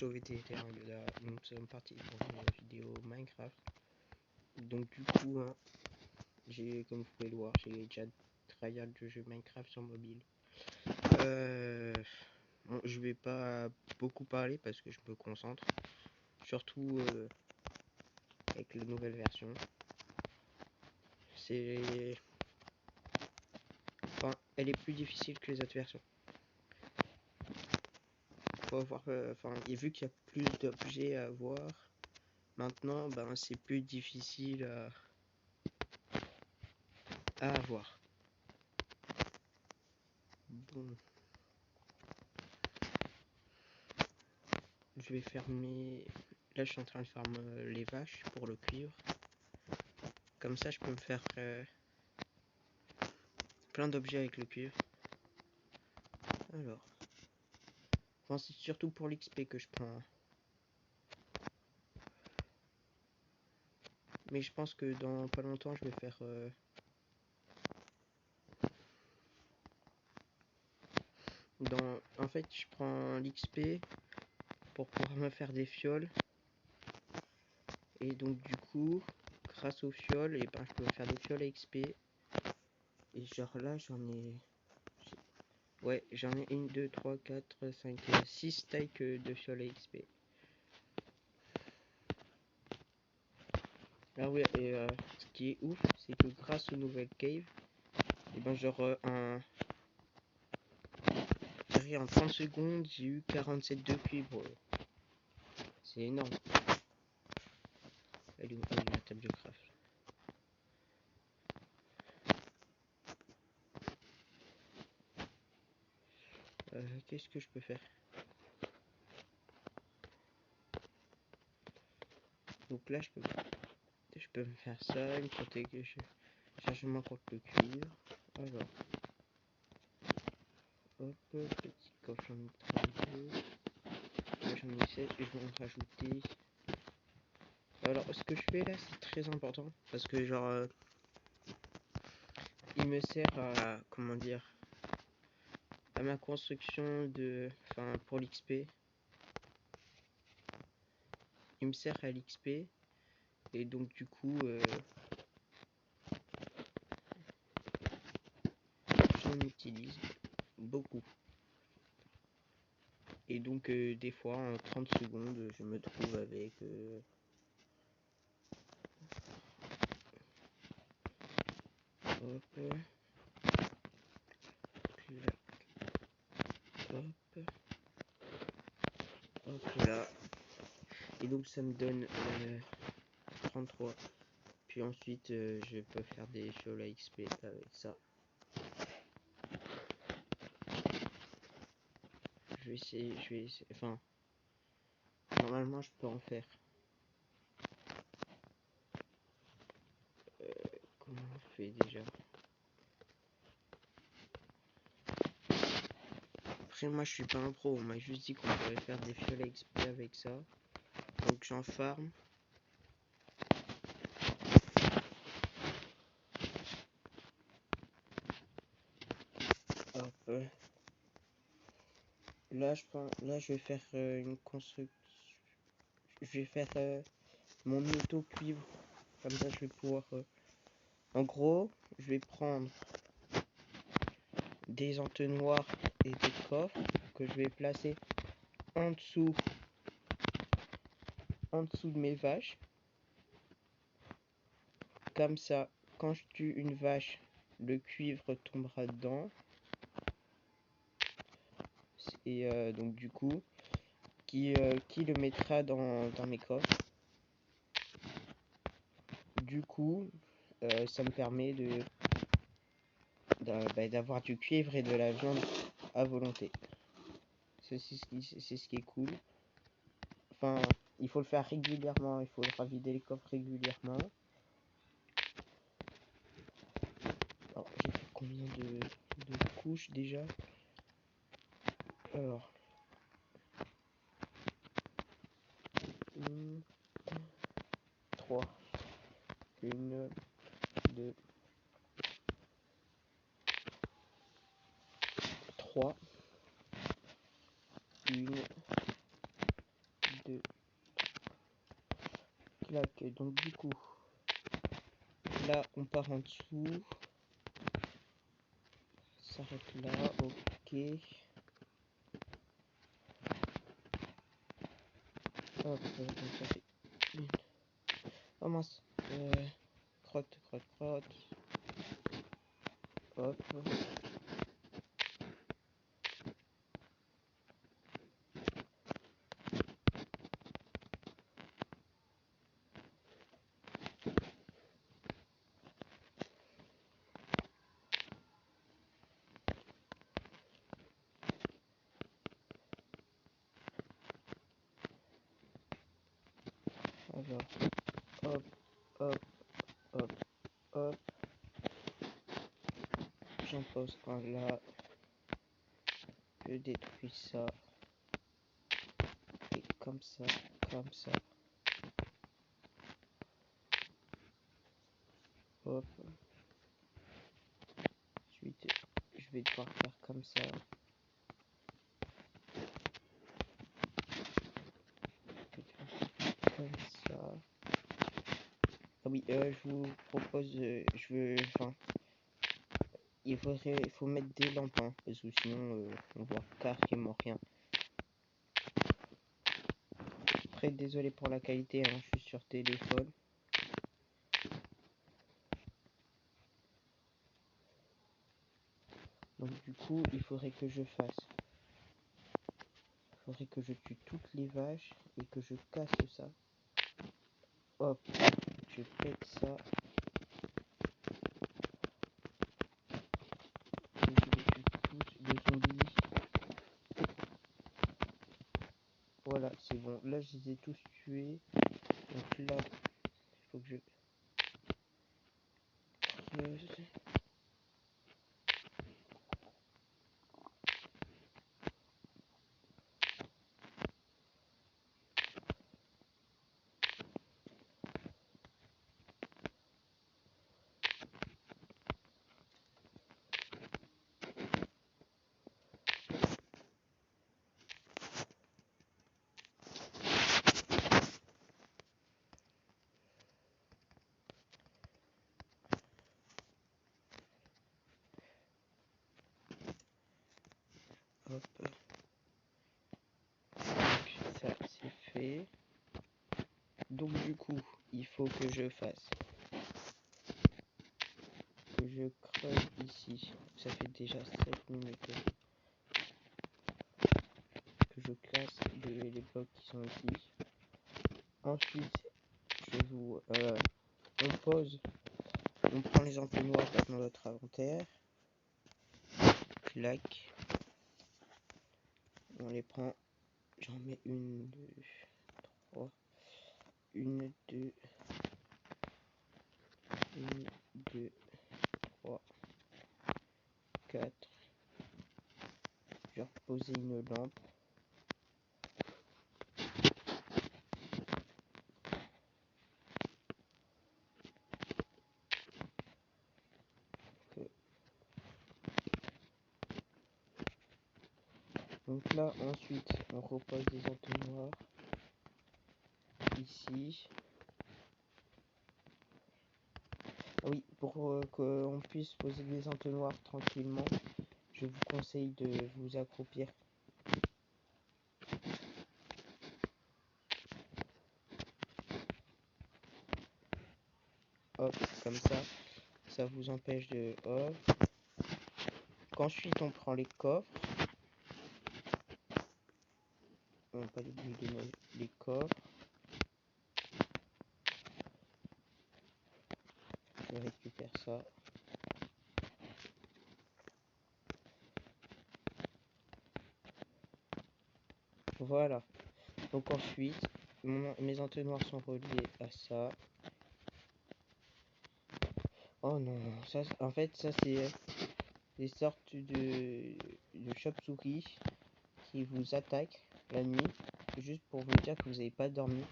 bonjour VTT Angular, nous sommes partis pour une vidéo Minecraft. Donc du coup, hein, comme vous pouvez le voir, j'ai déjà tryhard de jeu Minecraft sur mobile. Bon, je vais pas beaucoup parler parce que je me concentre, surtout avec la nouvelle version. Enfin, elle est plus difficile que les autres versions. Faut avoir, et vu qu'il y a plus d'objets à avoir, maintenant, ben, c'est plus difficile à avoir. Bon. Je vais fermer. Là, je suis en train de faire les vaches pour le cuivre. Comme ça, je peux me faire plein d'objets avec le cuivre. Alors. Enfin, c'est surtout pour l'XP que je prends. Mais je pense que dans pas longtemps, je vais faire... En fait, je prends l'XP pour pouvoir me faire des fioles. Et donc, du coup, grâce aux fioles, et ben, je peux me faire des fioles à XP. Et genre là, j'en ai... Ouais, j'en ai 1, 2, 3, 4, 5, 6 stacks de fioles à XP. Ah ouais, et ce qui est ouf, c'est que grâce aux nouvelles caves, et ben genre en 30 secondes, j'ai eu 47 de cuivre. C'est énorme. Elle est la table de craft. Qu'est-ce que je peux faire? Donc là, je peux me faire ça, une protection, chargement contre le cuivre. Alors, hop, petit coffre, j'en ai 32. Là, j'en ai 7, je vais en rajouter. Alors, ce que je fais là, c'est très important parce que, genre, il me sert à, comment dire, à ma construction de, pour l'XP. Il me sert à l'XP et donc du coup j'en utilise beaucoup et donc des fois en 30 secondes je me trouve avec hop, clac, hop, hop là, et donc ça me donne 33. Puis ensuite je peux faire des fioles à XP avec ça. Je vais essayer, enfin normalement je peux en faire. Comment on fait déjà? Après moi je suis pas un pro, on m'a juste dit qu'on pourrait faire des fioles à XP avec ça. Donc j'en farm. Hop. Là je vais faire une construction. Je vais faire mon auto cuivre. Comme ça je vais pouvoir... En gros, je vais prendre des entonnoirs et des coffres que je vais placer en dessous de mes vaches. Comme ça, quand je tue une vache, le cuivre tombera dedans. Et donc du coup, qui le mettra dans mes coffres. Du coup, ça me permet d'avoir du cuivre et de la viande à volonté. C'est ce qui est cool. Enfin, il faut le faire régulièrement, il faut vider les coffres régulièrement. Alors, j'ai fait combien de couches déjà? Alors, 3. 1, 2, 3. 1, Clac. Donc du coup, là on part en dessous. Ça s'arrête là, ok. Hop, donc ça fait une. Oh mince. Crotte. Hop. Alors, hop. J'en pose un là. Je détruis ça. Et comme ça. Hop. Ensuite, je vais devoir faire comme ça. Comme ça. Ah oui, je vous propose, il faut mettre des lampes, hein, parce que sinon on voit carrément rien. Très désolé pour la qualité, hein, je suis sur téléphone. Donc du coup, il faudrait que je tue toutes les vaches et que je casse ça. Hop, je pète ça. Et je les tue tous de zombies. Voilà, c'est bon. Là, je les ai tous tués. Donc là, il faut que je creuse. Hop. Donc, ça, c'est fait. Donc du coup, il faut que je creuse ici. Ça fait déjà 7 minutes que je classe les blocs qui sont ici. Ensuite, on pose, on prend les entonnoirs dans notre inventaire. Clac. On les prend. J'en mets 1, 2, 3. 1, 2. 1, 2, 3, 4. Je vais reposer une lampe. Donc là, ensuite, on repose des entonnoirs ici. Ah oui, pour qu'on puisse poser des entonnoirs tranquillement, je vous conseille de vous accroupir. Hop, comme ça vous empêche de... Hop. Qu'ensuite on prend les coffres. On va pas oublier de mettre les coffres. Je récupère ça. Voilà. Donc ensuite, mes entonnoirs sont reliés à ça. Oh non, ça, en fait, ça c'est des sortes de chauves-souris qui vous attaquent la nuit, juste pour vous dire que vous n'avez pas dormi.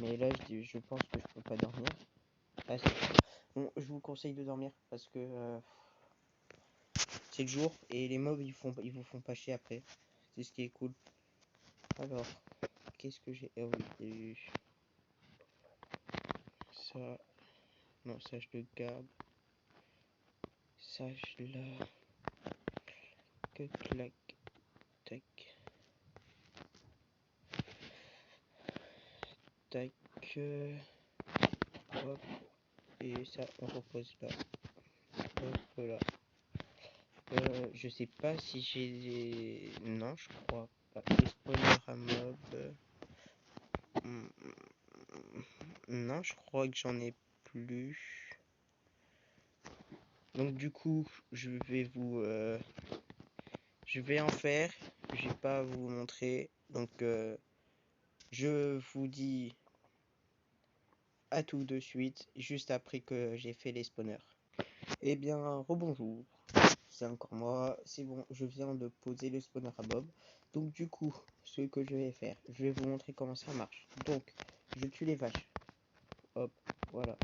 Mais là, je pense que je peux pas dormir. Ah, bon, je vous conseille de dormir parce que c'est le jour et les mobs ils vous font pas chier après. C'est ce qui est cool. Alors, qu'est-ce que j'ai? Ah oui, ça. Non, ça je le garde. Ça je la. Que clac. Tac. Tac. Hop. Et ça on repose là. Hop là. Je sais pas si j'ai des... Non, je crois pas. Les spawners à mob. Non, je crois que j'en ai plus. Donc du coup, je vais en faire. Je vais pas vous montrer. Donc je vous dis à tout de suite, juste après que j'ai fait les spawners. Eh bien, rebonjour. C'est encore moi. C'est bon, je viens de poser le spawner à mob. Donc du coup, ce que je vais faire, je vais vous montrer comment ça marche. Donc, je tue les vaches. Hop, voilà.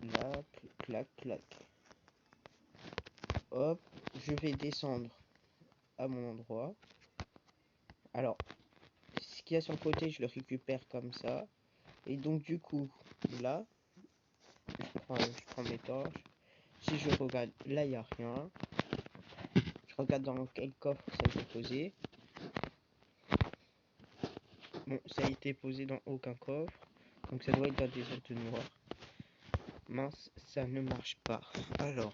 Là, clac, clac. Hop, je vais descendre à mon endroit. Alors, ce qu'il y a sur le côté, je le récupère comme ça. Et donc du coup, là, je prends mes torches. Si je regarde, là, il n'y a rien. Je regarde dans quel coffre ça a été posé. Bon, ça a été posé dans aucun coffre. Donc ça doit être dans des entonnoirs. Mince, ça ne marche pas. Alors,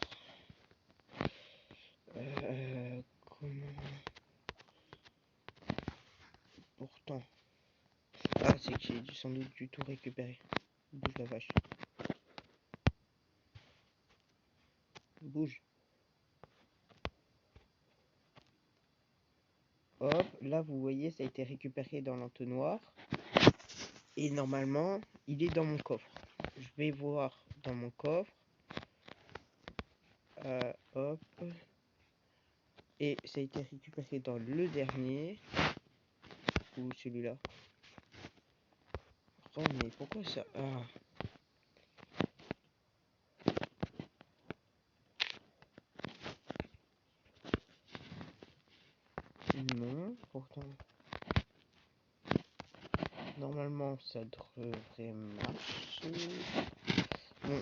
comment... Pourtant... Ah, c'est que j'ai sans doute du tout récupéré. Bouge la vache. Bouge. Hop, là vous voyez, ça a été récupéré dans l'entonnoir. Et normalement, il est dans mon coffre. Je vais voir dans mon coffre. Hop. Et ça a été récupéré dans le dernier. Ou celui-là. Oh mais pourquoi ça... Ah. Non, pourtant... Normalement, ça devrait marcher. Bon.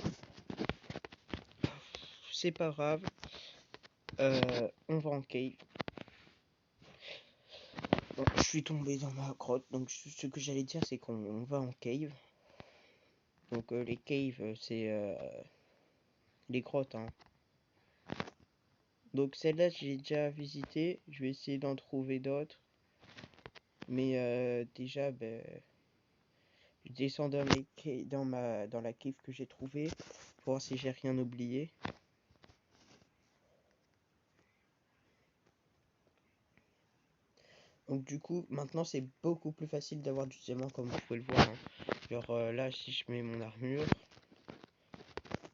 C'est pas grave. On va en cave. Bon, je suis tombé dans ma grotte. Donc, ce que j'allais dire, c'est qu'on va en cave. Donc, les caves, c'est les grottes. Hein. Donc, celle-là, j'ai déjà visité. Je vais essayer d'en trouver d'autres. Mais déjà, ben, je descends dans la cave que j'ai trouvée pour voir si j'ai rien oublié. Donc du coup, maintenant c'est beaucoup plus facile d'avoir du diamant comme vous pouvez le voir. Hein. Genre là, si je mets mon armure,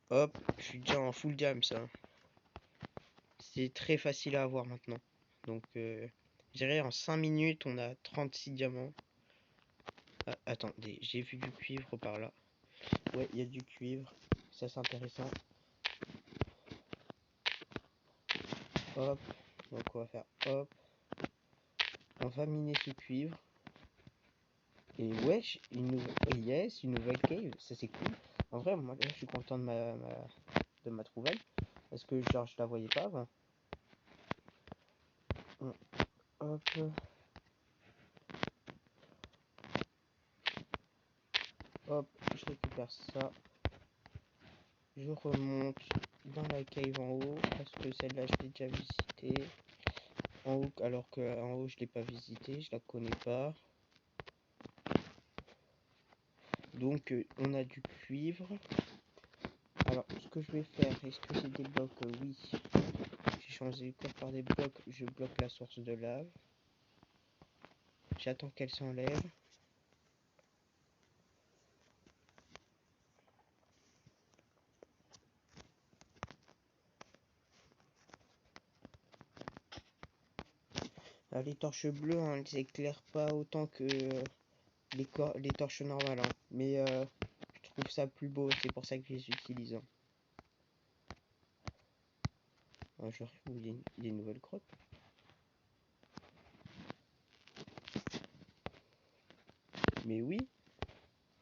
hop, je suis déjà en full diam ça. C'est très facile à avoir maintenant. Donc je dirais en 5 minutes, on a 36 diamants. Ah, attendez, j'ai vu du cuivre par là. Ouais, il y a du cuivre. Ça c'est intéressant. Hop, donc on va faire hop. On va miner ce cuivre. Et wesh, une nouvelle cave, ça c'est cool. En vrai, moi là, je suis content de ma trouvaille. Parce que genre je la voyais pas avant. Hop. Hop, je récupère ça. Je remonte dans la cave en haut. Parce que celle-là je l'ai déjà visitée. En haut, alors que en haut je l'ai pas visitée, je la connais pas. Donc on a du cuivre. Alors ce que je vais faire, est-ce que j'ai des blocs? Oui. J'ai changé les codes par des blocs. Je bloque la source de lave. J'attends qu'elle s'enlève. Les torches bleues, hein, elles éclairent pas autant que les torches normales. Hein. Mais je trouve ça plus beau, c'est pour ça que je les utilise. Hein. Genre, il y a une nouvelle grotte. Mais oui.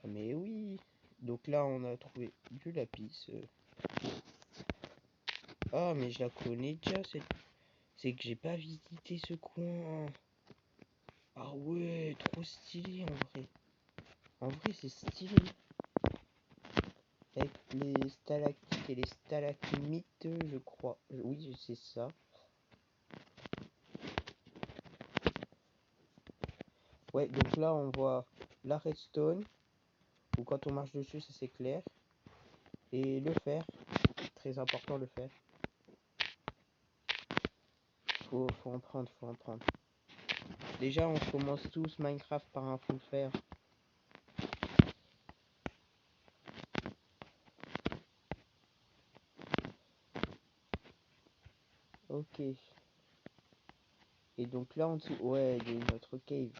Mais oui. Donc là, on a trouvé du lapis. Ah, mais je la connais déjà, c'est que j'ai pas visité ce coin. Ah ouais, trop stylé en vrai. En vrai, c'est stylé. Avec les stalactites et les stalagmites, je crois. Oui, c'est ça. Ouais, donc là, on voit la redstone, ou quand on marche dessus, ça c'est clair. Et le fer, très important le fer. Faut en prendre, faut en prendre. Déjà, on commence tous Minecraft par un full fer. Ok. Et donc là en dessous, ouais, il y a notre cave.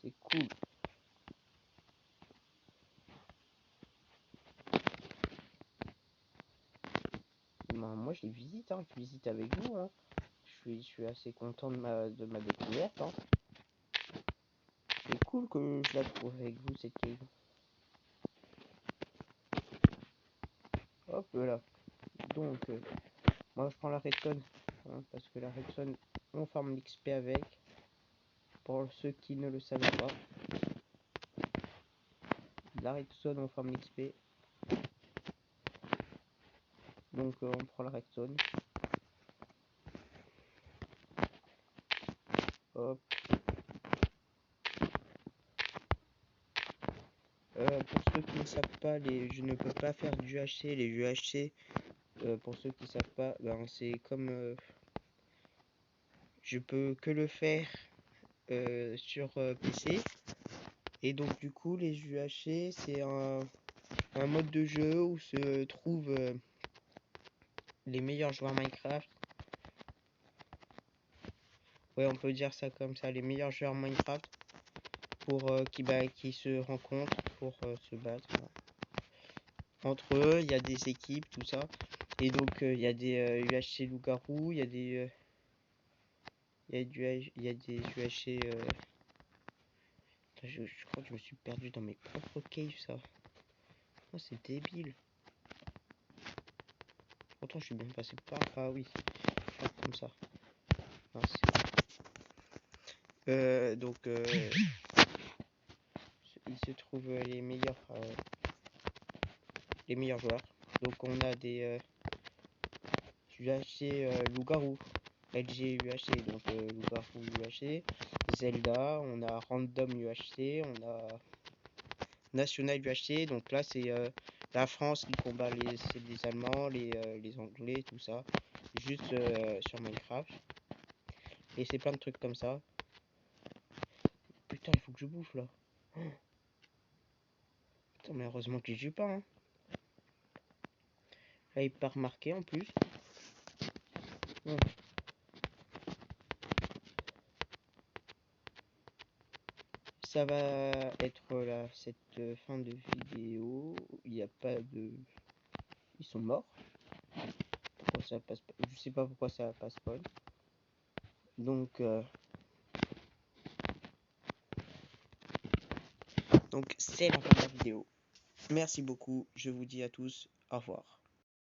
C'est cool. Ben, moi je les visite, hein. Je visite avec vous, hein. Je suis assez content de ma découverte, hein. C'est cool que je la trouve avec vous cette cave. Hop là. Donc moi je prends la redstone, hein, parce que la redstone on farme l'XP avec. Pour ceux qui ne le savaient pas. La redstone on farme l'XP. Donc on prend la redstone. Hop. Pour ceux qui ne savent pas, je ne peux pas faire du UHC. Les UHC, pour ceux qui ne savent pas, ben, c'est comme... je peux que le faire sur PC. Et donc du coup, les UHC, c'est un mode de jeu où se trouvent les meilleurs joueurs Minecraft. Ouais, on peut dire ça comme ça, les meilleurs joueurs Minecraft pour qui se rencontrent pour se battre. Entre eux, il y a des équipes, tout ça. Et donc il y a des UHC loup-garou, il y a des il y a des UHC je crois que je me suis perdu dans mes propres caves, ça. Oh, c'est débile. Pourtant je suis bien passé par... Ah oui, comme ça. Donc il se trouve les meilleurs joueurs. Donc on a des UHC loup-garou, LG UHC, donc loup-garou UHC, Zelda, on a Random UHC, on a National UHC, donc là c'est la France qui combat les Allemands, les Anglais, tout ça, juste sur Minecraft. Et c'est plein de trucs comme ça. Putain, il faut que je bouffe là. Oh. Putain, mais heureusement que j'y suis pas, hein. Là, il pas remarqué en plus. Oh. Ça va être là, cette fin de vidéo. Il n'y a pas de... Ils sont morts. Pourquoi ça passe pas? Je sais pas pourquoi ça passe pas. Donc c'est la fin de la vidéo. Merci beaucoup. Je vous dis à tous au revoir.